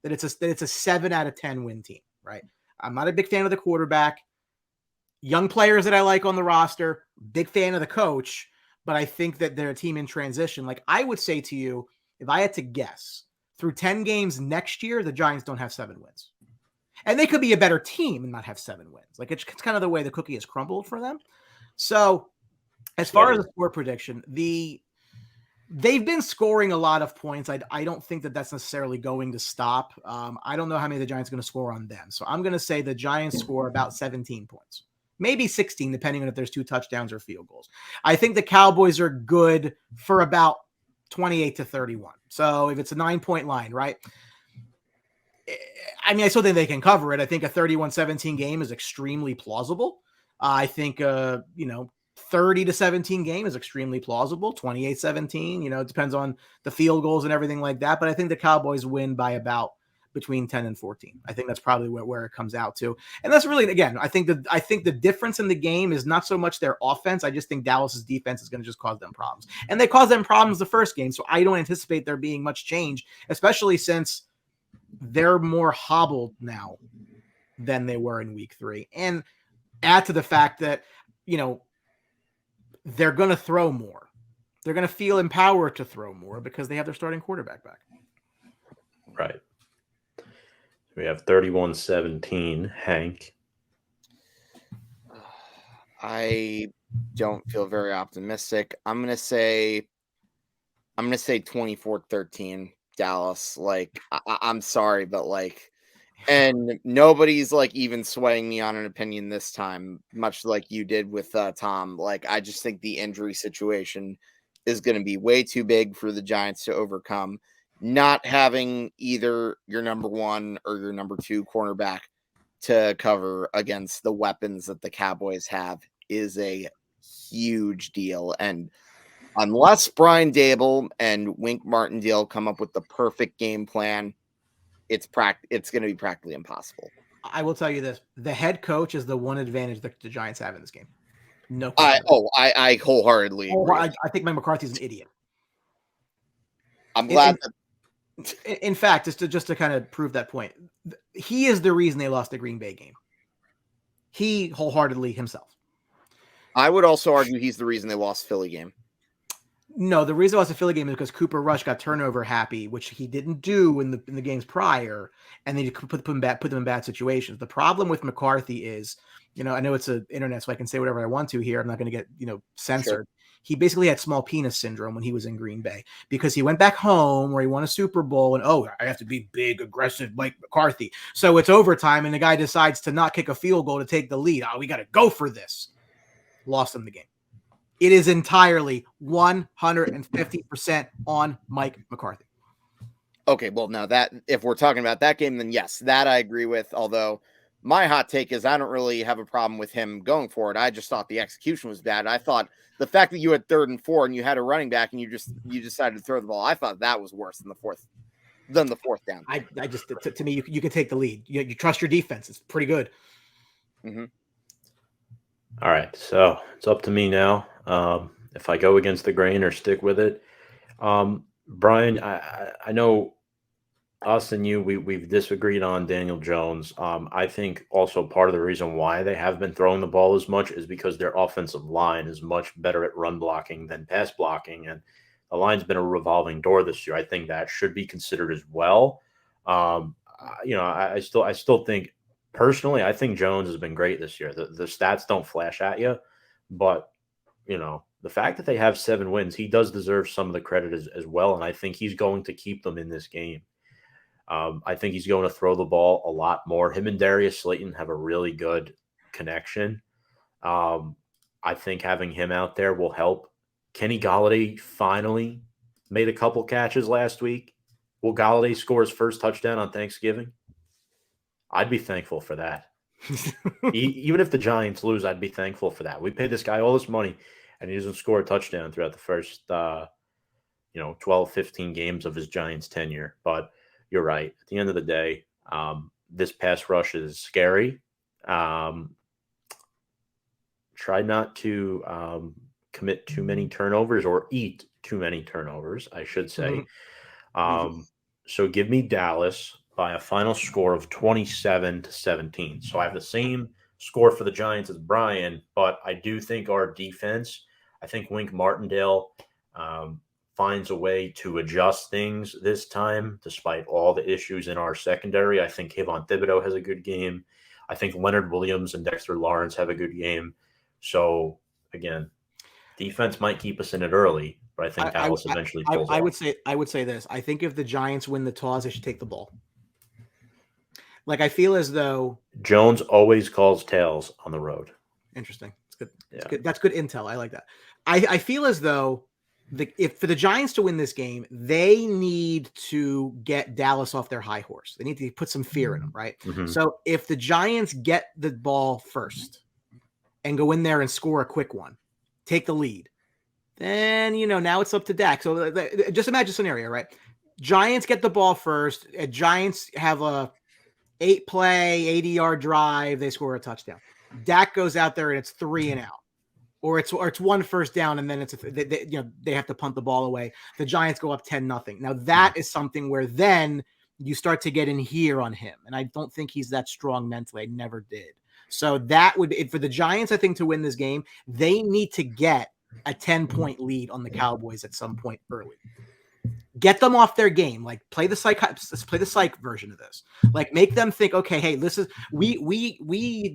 that it's a 7 out of 10 win team, right? I'm not a big fan of the quarterback. Young players that I like on the roster, big fan of the coach. But I think that they're a team in transition. Like, I would say to you, if I had to guess, through 10 games next year, the Giants don't have 7 wins. And they could be a better team and not have 7 wins. Like, it's kind of the way the cookie has crumbled for them. So as far as the score prediction, they've been scoring a lot of points. I don't think that that's necessarily going to stop. I don't know how many the Giants are going to score on them. So I'm going to say the Giants score about 17 points. Maybe 16, depending on if there's 2 touchdowns or field goals. I think the Cowboys are good for about 28-31. So if it's a 9-point line, right? I mean, I still think they can cover it. I think a 31-17 game is extremely plausible. I think, 30-17 game is extremely plausible. 28-17, it depends on the field goals and everything like that. But I think the Cowboys win by about between 10 and 14. I think that's probably where it comes out to. And that's really, again, I think the difference in the game is not so much their offense. I just think Dallas's defense is going to just cause them problems. And they caused them problems the first game. So I don't anticipate there being much change, especially since they're more hobbled now than they were in week 3. And add to the fact that, they're going to throw more. They're going to feel empowered to throw more because they have their starting quarterback back. Right. We have 31-17, Hank. I don't feel very optimistic. I'm going to say 24-13 Dallas. Like, I'm sorry, but and nobody's even swaying me on an opinion this time, much like you did with Tom. I just think the injury situation is going to be way too big for the Giants to overcome. Not having either your number 1 or your number 2 cornerback to cover against the weapons that the Cowboys have is a huge deal. And unless Brian Dable and Wink Martindale come up with the perfect game plan, it's going to be practically impossible. I will tell you this. The head coach is the one advantage that the Giants have in this game. No. I wholeheartedly agree. I think Mike McCarthy's an idiot. I'm glad in fact, just to kind of prove that point, he is the reason they lost the Green Bay game. He wholeheartedly himself. I would also argue he's the reason they lost Philly game. No, the reason I lost the Philly game is because Cooper Rush got turnover happy, which he didn't do in the games prior, and they put them in bad situations. The problem with McCarthy is, I know it's an internet, so I can say whatever I want to here. I'm not going to get censored. Sure. He basically had small penis syndrome when he was in Green Bay because he went back home where he won a Super Bowl and, I have to be big, aggressive Mike McCarthy. So it's overtime and the guy decides to not kick a field goal to take the lead. We got to go for this. Lost him the game. It is entirely 150% on Mike McCarthy. Okay, well, now that if we're talking about that game, then yes, that I agree with. Although my hot take is I don't really have a problem with him going for it. I just thought the execution was bad. I thought the fact that you had 3rd and 4 and you had a running back and you decided to throw the ball, I thought that was worse than the fourth down. I just to me you can take the lead. You trust your defense. It's pretty good. Mm-hmm. All right, so it's up to me now. If I go against the grain or stick with it. Brian, I know us and you, we've disagreed on Daniel Jones. I think also part of the reason why they have been throwing the ball as much is because their offensive line is much better at run blocking than pass blocking, and the line's been a revolving door this year. I think that should be considered as well. I still think personally, I think Jones has been great this year. The stats don't flash at you, but the fact that they have 7 wins, he does deserve some of the credit as well, and I think he's going to keep them in this game. I think he's going to throw the ball a lot more. Him and Darius Slayton have a really good connection. I think having him out there will help. Kenny Golladay finally made a couple catches last week. Will Golladay score his first touchdown on Thanksgiving? I'd be thankful for that. Even if the Giants lose, I'd be thankful for that. We paid this guy all this money. and he doesn't score a touchdown throughout the first 12, 15 games of his Giants tenure. But you're right. At the end of the day, this pass rush is scary. Try not to commit too many turnovers or eat too many turnovers, I should say. So give me Dallas by a final score of 27-17. So I have the same score for the Giants as Brian, but I do think our defense, I think Wink Martindale finds a way to adjust things this time, despite all the issues in our secondary. I think Kayvon Thibodeau has a good game. I think Leonard Williams and Dexter Lawrence have a good game. So, again, defense might keep us in it early, but I think Dallas eventually pulls off. I would say this. I think if the Giants win the toss, they should take the ball. Like, I feel as though Jones always calls tails on the road. Interesting. It's good. It's good. That's good intel. I like that. I feel as though if for the Giants to win this game, they need to get Dallas off their high horse. They need to put some fear in them, right? So if the Giants get the ball first and go in there and score a quick one, take the lead, then, now it's up to Dak. So just imagine a scenario, right? Giants get the ball first. Giants have a 8-play, 80-yard drive. They score a touchdown. Dak goes out there and it's 3 and out, or it's one first down and then they have to punt the ball away. The Giants go up 10-0. Now that is something where then you start to get in here on him, and I don't think he's that strong mentally. I never did. So that would be for the Giants. I think to win this game, they need to get a 10-point lead on the Cowboys at some point early. Get them off their game. Like play the psych version of this. Like make them think, okay, hey, this is we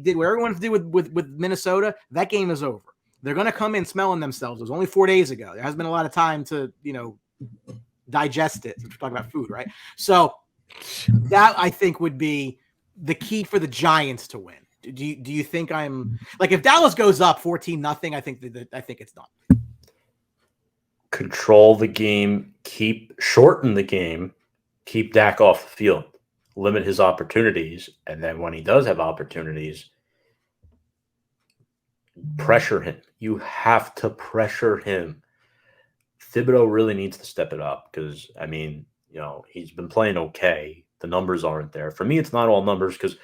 did what everyone did with Minnesota. That game is over. They're going to come in smelling themselves. It was only 4 days ago. There hasn't been a lot of time to digest it. We're talking about food, right? So that I think would be the key for the Giants to win. Do you think I'm like if Dallas goes up 14-0? I think it's done. Control the game, shorten the game, keep Dak off the field, limit his opportunities, and then when he does have opportunities, pressure him. You have to pressure him. Thibodeau really needs to step it up because, he's been playing okay. The numbers aren't there. For me, it's not all numbers because,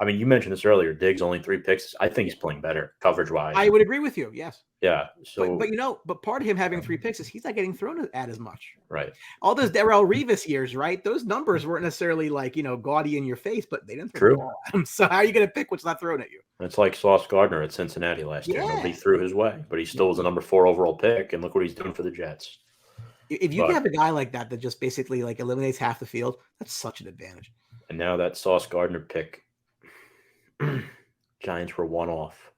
you mentioned this earlier. Diggs only 3 picks. I think he's playing better coverage-wise. I would agree with you, yes. Yeah. So, but part of him having 3 picks is he's not getting thrown at as much. Right. All those Darrelle Revis years, right? Those numbers weren't necessarily gaudy in your face, but they didn't throw the ball at him. So how are you going to pick what's not thrown at you? It's like Sauce Gardner at Cincinnati last year. Nobody threw his way, but he still was a number 4 overall pick, and look what he's doing for the Jets. If you have a guy like that just basically eliminates half the field, that's such an advantage. And now that Sauce Gardner pick, Giants were one off.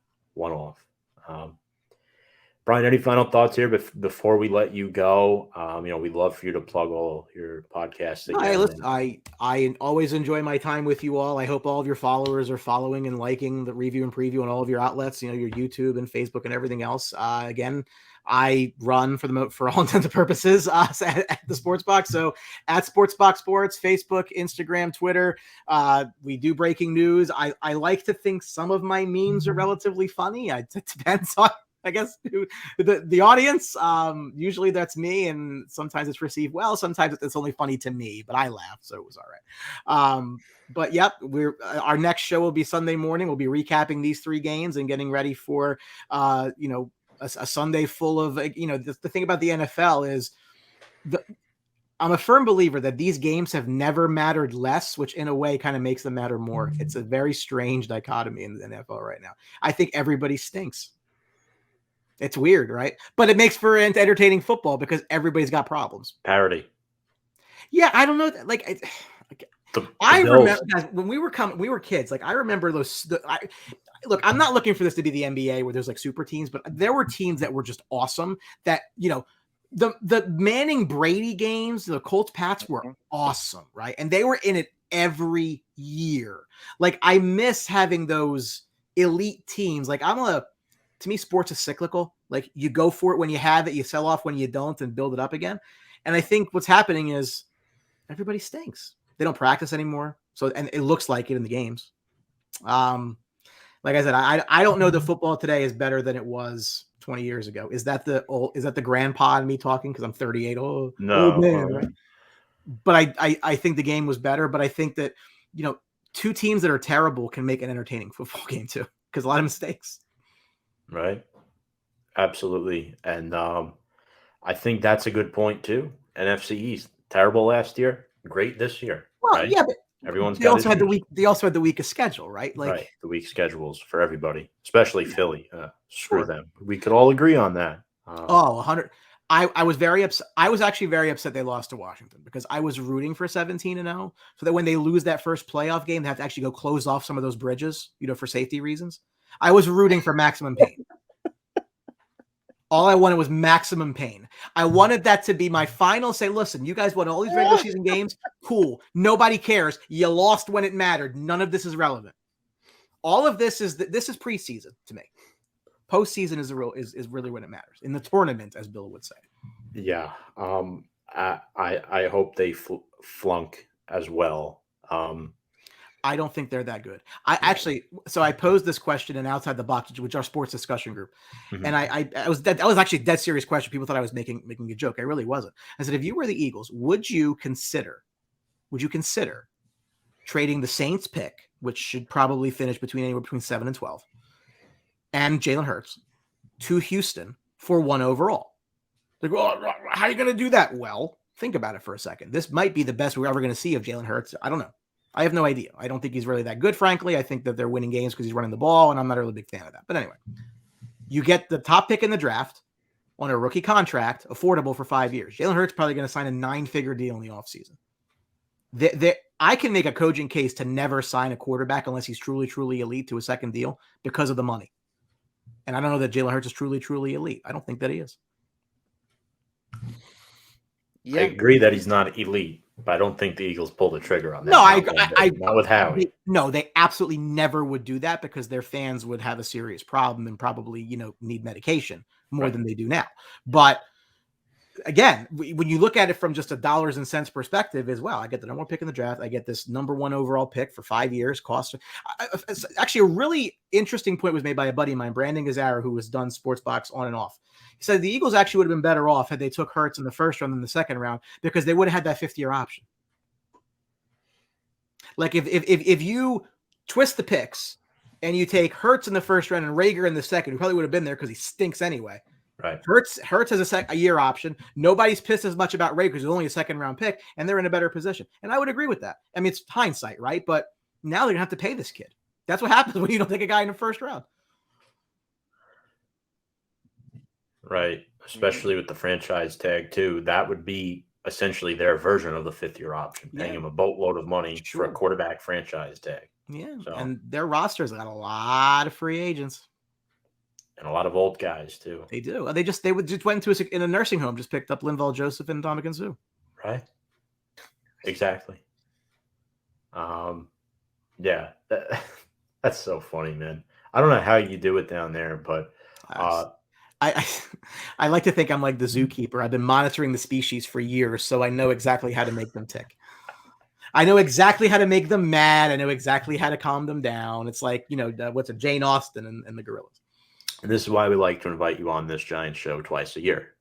Brian, any final thoughts here before we let you go? We'd love for you to plug all your podcasts. I always enjoy my time with you all. I hope all of your followers are following and liking the review and preview on all of your outlets, your YouTube and Facebook and everything else. Again, I run for all intents and purposes at the Sports Box. So at Sports Box Sports, Facebook, Instagram, Twitter, we do breaking news. I like to think some of my memes are relatively funny. It depends on, I guess, the audience. Usually that's me, and sometimes it's received well. Sometimes it's only funny to me, but I laugh, so it was all right. But yep, our next show will be Sunday morning. We'll be recapping these 3 games and getting ready for a Sunday full of, the thing about the NFL is I'm a firm believer that these games have never mattered less, which in a way kind of makes them matter more. It's a very strange dichotomy in the NFL right now. I think everybody stinks. It's weird, right? But it makes for entertaining football because everybody's got problems. Parody. Yeah, I don't know. I remember guys, when we were kids. I remember those. Look, I'm not looking for this to be the NBA where there's super teams, but there were teams that were just awesome. That the Manning Brady games, the Colts Pats were awesome, right? And they were in it every year. I miss having those elite teams. To me, sports is cyclical. You go for it when you have it, you sell off when you don't, and build it up again. And I think what's happening is everybody stinks. They don't practice anymore. And it looks like it in the games. Like I said, I don't know that football today is better than it was 20 years ago. Is that the grandpa in me talking because I'm 38? Oh, No, old man, right? But I think the game was better. But I think that, two teams that are terrible can make an entertaining football game too, because a lot of mistakes. Right. Absolutely. And I think that's a good point too. NFC East, terrible last year, great this year. Well, right? yeah, but everyone's they got also had the issues. week. They also had the weakest schedule, right? Like right, the weak schedules for everybody, especially Philly. Screw Sure. them. We could all agree on that. 100. I was very upset. I was actually very upset they lost to Washington because I was rooting for 17-0, so that when they lose that first playoff game, they have to actually go close off some of those bridges, for safety reasons. I was rooting for maximum pain. All I wanted was maximum pain. I wanted that to be my final say, listen, you guys won all these regular season games. Cool. Nobody cares. You lost when it mattered. None of this is relevant. All of this is preseason to me. Postseason is really when it matters. In the tournament, as Bill would say. Yeah. I hope they flunk as well. I don't think they're that good. I posed this question in Outside the Box, which is our sports discussion group. Mm-hmm. And I was actually a dead serious question. People thought I was making a joke. I really wasn't. I said, if you were the Eagles, would you consider trading the Saints pick, which should probably finish anywhere between 7 and 12, and Jalen Hurts to Houston for 1 overall? Like, well, how are you going to do that? Well, think about it for a second. This might be the best we're ever going to see of Jalen Hurts. I don't know. I have no idea. I don't think he's really that good, frankly. I think that they're winning games because he's running the ball, and I'm not a really big fan of that. But anyway, you get the top pick in the draft on a rookie contract, affordable for 5 years. Jalen Hurts probably going to sign a 9-figure deal in the offseason. I can make a cogent case to never sign a quarterback unless he's truly, truly elite to a second deal because of the money. And I don't know that Jalen Hurts is truly, truly elite. I don't think that he is. Yeah. I agree that he's not elite, but I don't think the Eagles pull the trigger on that. No, not with Howie. They absolutely never would do that because their fans would have a serious problem and probably, need medication more than they do now. But again, when you look at it from just a dollars and cents perspective as well, I get the number 1 pick in the draft. I get this number 1 overall pick for 5 years. Cost. Actually, a really interesting point was made by a buddy of mine, Brandon Gazzara, who has done Sportsbox on and off. He said the Eagles actually would have been better off had they took Hurts in the first round than the second round because they would have had that 5th-year option. Like if you twist the picks and you take Hurts in the first round and Rager in the second, who probably would have been there because he stinks anyway. Right. Hurts has a year option. Nobody's pissed as much about Rager because he's only a 2nd-round pick, and they're in a better position. And I would agree with that. I mean, it's hindsight, right? But now they're going to have to pay this kid. That's what happens when you don't take a guy in the first round. Right. Especially with the franchise tag, too. That would be essentially their version of the 5th-year option, paying him a boatload of money for a quarterback franchise tag. Yeah. So. And their roster's got a lot of free agents. And a lot of old guys, too. They do. They just went to in a nursing home, just picked up Linval Joseph and Dominican Sue. Right. Exactly. Yeah. That's so funny, man. I don't know how you do it down there, but I like to think I'm like the zookeeper. I've been monitoring the species for years, so I know exactly how to make them tick. I know exactly how to make them mad. I know exactly how to calm them down. It's like, Jane Austen and the gorillas. And this is why we like to invite you on this Giants show twice a year.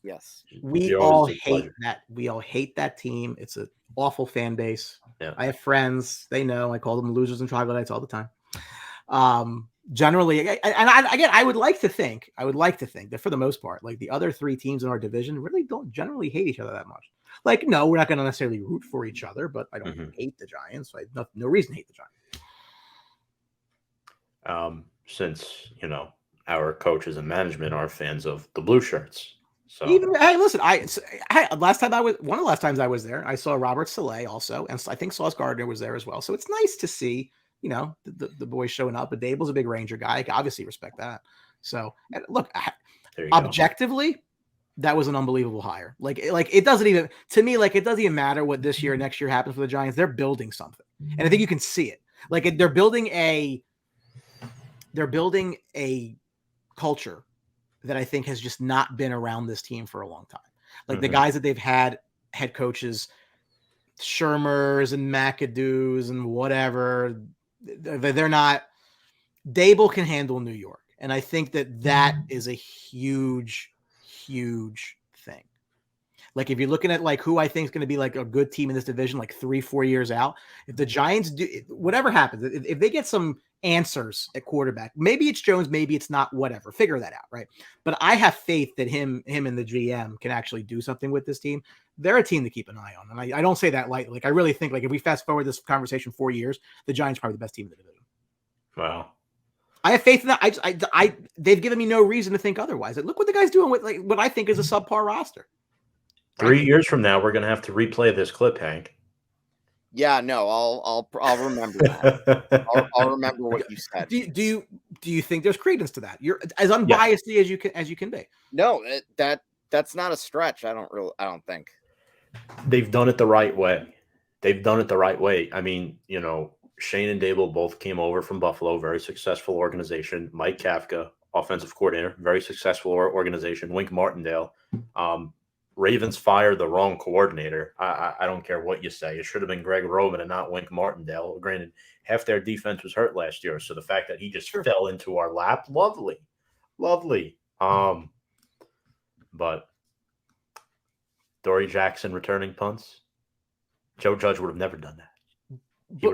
Yes. We all hate that. We all hate that team. It's an awful fan base. Yeah. I have friends. They know. I call them losers and troglodytes all the time. Generally, I would like to think that for the most part, like the other 3 teams in our division really don't generally hate each other that much. Like, no, we're not going to necessarily root for each other, but I don't hate the Giants. I have no reason to hate the Giants. Since, our coaches and management are fans of the blue shirts. So hey, listen, one of the last times I was there, I saw Robert Saleh also, and I think Sauce Gardner was there as well. So it's nice to see, the boys showing up. But Dable's a big Ranger guy. I can obviously respect that. So look, objectively, that was an unbelievable hire. Like it doesn't even, to me, like it doesn't even matter what this year, next year happens for the Giants. They're building something, and I think you can see it. Like they're building a culture that I think has just not been around this team for a long time. Like the guys that they've had, head coaches, Shermers and McAdoo's and whatever, they're not. Dable can handle New York, And I think that is a huge, huge thing. Like if you're looking at like who I think is going to be like a good team in this division, like 3-4 years out, if the Giants do whatever happens, if they get some answers at quarterback, maybe it's Jones, maybe it's not, whatever, figure that out. Right. But I have faith that him and the GM can actually do something with this team. They're a team to keep an eye on. And I don't say that lightly. Like I really think like if we fast forward this conversation 4 years, the Giants are probably the best team in the division. Wow. I have faith in that. They've given me no reason to think otherwise. Like, look what the guy's doing with like what I think is a subpar roster. 3 years from now, we're going to have to replay this clip, Hank. Yeah, no, I'll remember that. I'll remember what you said. Do you think there's credence to that? You're as unbiased as you can be. No, that's not a stretch. I don't think they've done it the right way. I mean, Shane and Dable both came over from Buffalo, very successful organization. Mike Kafka, offensive coordinator, very successful organization. Wink Martindale. Ravens fired the wrong coordinator. I don't care what you say. It should have been Greg Roman and not Wink Martindale. Granted, half their defense was hurt last year, so the fact that he just fell into our lap, lovely. But Dory Jackson returning punts, Joe Judge would have never done that.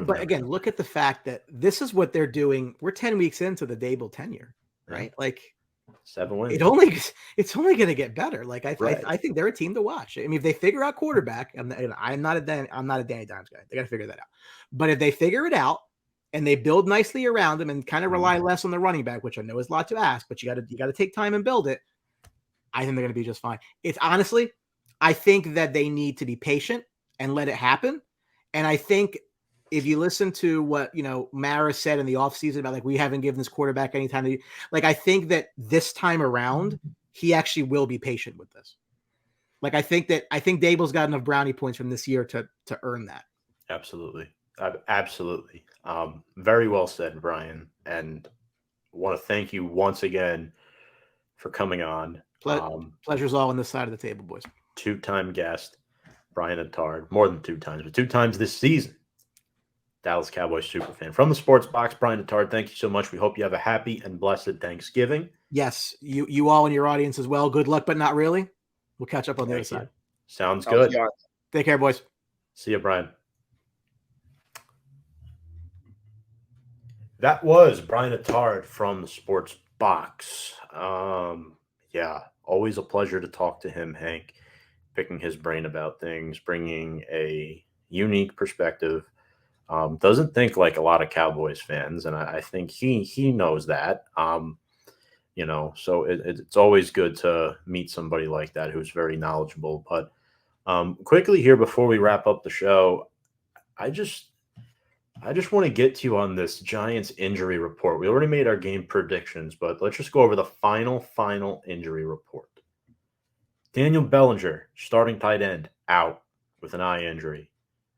But again, look at the fact that this is what they're doing. We're 10 weeks into the Dable tenure, right? Like 7 wins. It's only going to get better. Like I think they're a team to watch. I mean, if they figure out quarterback, I'm not a Danny Dimes guy. They got to figure that out. But if they figure it out and they build nicely around them and kind of rely less on the running back, which I know is a lot to ask, but you got to take time and build it. I think they're going to be just fine. It's honestly, I think that they need to be patient and let it happen. And I think if you listen to what, Mara said in the offseason about like, we haven't given this quarterback any time to, like, I think that this time around, he actually will be patient with this. Like, I think Dable's got enough brownie points from this year to earn that. Absolutely. Absolutely. Very well said, Brian. And want to thank you once again for coming on. Pleasure's all on this side of the table, boys. 2-time guest, Brian Attard. More than 2 times, but 2 times this season. Dallas Cowboys Superfan. From the Sports Box, Brian Attard, thank you so much. We hope you have a happy and blessed Thanksgiving. Yes, you all and your audience as well. Good luck, but not really. We'll catch up on the other side. Sounds good. Take care, boys. See you, Brian. That was Brian Attard from the Sports Box. Yeah, always a pleasure to talk to him, Hank, picking his brain about things, bringing a unique perspective. Doesn't think like a lot of Cowboys fans, and I think he knows that. So it's always good to meet somebody like that who's very knowledgeable. But quickly here before we wrap up the show, I just want to get to you on this Giants injury report. We already made our game predictions, but let's just go over the final injury report. Daniel Bellinger, starting tight end, out with an eye injury.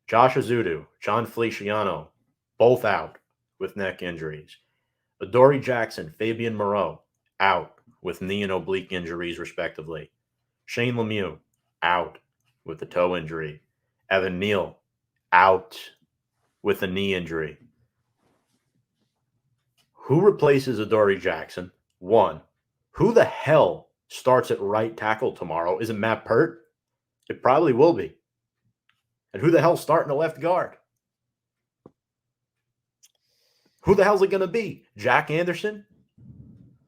Josh Azudu, John Feliciano, both out with neck injuries. Adoree Jackson, Fabian Moreau, out with knee and oblique injuries, respectively. Shane Lemieux, out with a toe injury. Evan Neal, out with a knee injury. Who replaces Adoree Jackson? 1. Who the hell starts at right tackle tomorrow? Is it Matt Pert? It probably will be. And who the hell's starting a left guard? Who the hell's it going to be? Jack Anderson?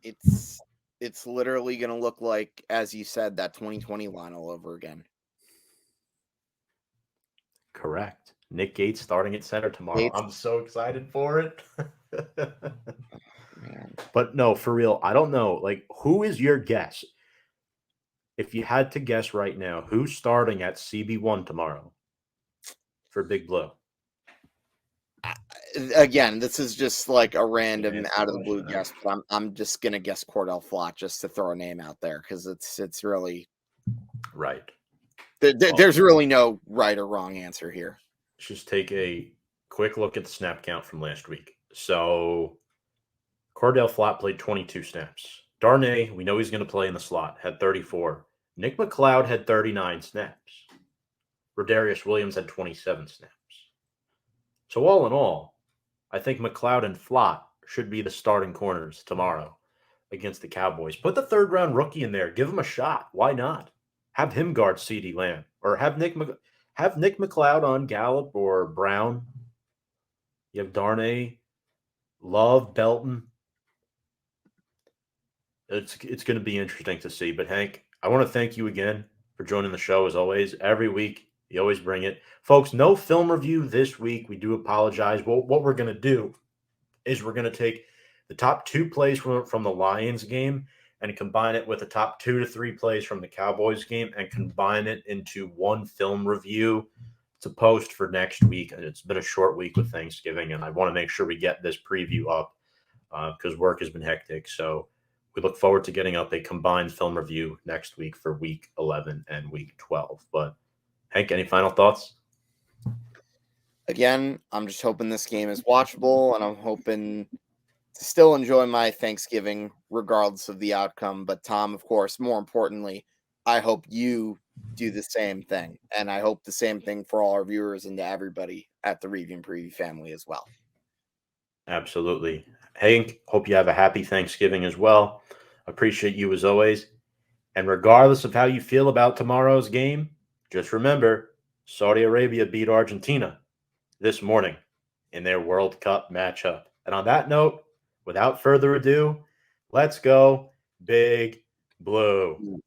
It's literally going to look like, as you said, that 2020 line all over again. Correct. Nick Gates starting at center tomorrow. I'm so excited for it. Man. But no, for real, I don't know. Like, who is your guess? If you had to guess right now, who's starting at CB1 tomorrow for Big Blue? Again, this is just like a random out of the blue guess, but I'm just gonna guess Cordell Flott just to throw a name out there because it's really right. There's really no right or wrong answer here. Let's just take a quick look at the snap count from last week. So Cordell Flott played 22 snaps. Darnay, we know he's going to play in the slot, had 34. Nick McLeod had 39 snaps. Rodarius Williams had 27 snaps. So all in all, I think McLeod and Flott should be the starting corners tomorrow. against the Cowboys. Put the 3rd-round rookie in there. Give him a shot. Why not? Have him guard CeeDee Lamb, or have Nick McLeod on Gallup or Brown. You have Darnay, Love, Belton. It's going to be interesting to see. But Hank, I want to thank you again for joining the show as always. Every week, you always bring it. Folks, no film review this week. We do apologize. Well, what we're going to do is we're going to take the top 2 plays from the Lions game and combine it with the top 2 to 3 plays from the Cowboys game and combine it into one film review to post for next week. And it's been a short week with Thanksgiving, and I want to make sure we get this preview up because work has been hectic. So we look forward to getting up a combined film review next week for week 11 and week 12. But Hank, any final thoughts? Again, I'm just hoping this game is watchable, and I'm hoping to still enjoy my Thanksgiving regardless of the outcome. But Tom, of course, more importantly, I hope you do the same thing. And I hope the same thing for all our viewers and to everybody at the Review and Preview family as well. Absolutely. Hank, hope you have a happy Thanksgiving as well. Appreciate you as always. And regardless of how you feel about tomorrow's game, just remember, Saudi Arabia beat Argentina this morning in their World Cup matchup. And on that note, without further ado, let's go Big Blue.